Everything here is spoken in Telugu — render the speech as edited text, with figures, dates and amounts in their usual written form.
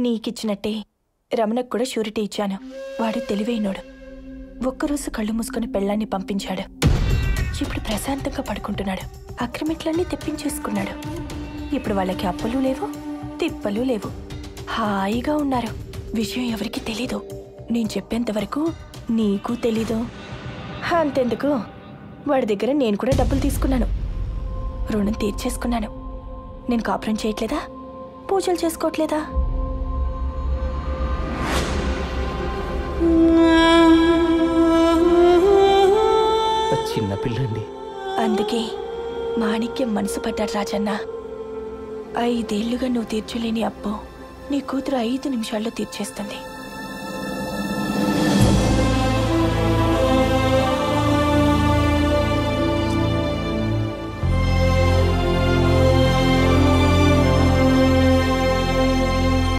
నీకిచ్చినట్టే రమణకు కూడా షూరిటీ ఇచ్చాను. వాడు తెలివైనోడు. ఒక్కరోజు కళ్ళు మూసుకుని పెళ్ళాన్ని పంపించాడు. ఇప్పుడు ప్రశాంతంగా పడుకుంటున్నాడు. అగ్రిమెంట్లన్నీ తెప్పించేసుకున్నాడు. ఇప్పుడు వాళ్ళకి అప్పులు లేవు, తిప్పలు లేవు. హాయిగా ఉన్నారు. విషయం ఎవరికి తెలీదు. నేను చెప్పేంతవరకు నీకు తెలీదు. అంతెందుకు, వాడి దగ్గర నేను కూడా డబ్బులు తీసుకున్నాను. రుణం తీర్చేసుకున్నాను. నేను కాపురం చేయట్లేదా? పూజలు చేసుకోవట్లేదా? చిన్నపిల్లండి. అందుకే మాణిక్యం మనసు పడ్డాడు రాజన్న. 5 ఏళ్లుగా నువ్వు తీర్చలేని అప్పు నీ కూతురు 5 నిమిషాల్లో తీర్చేస్తుంది.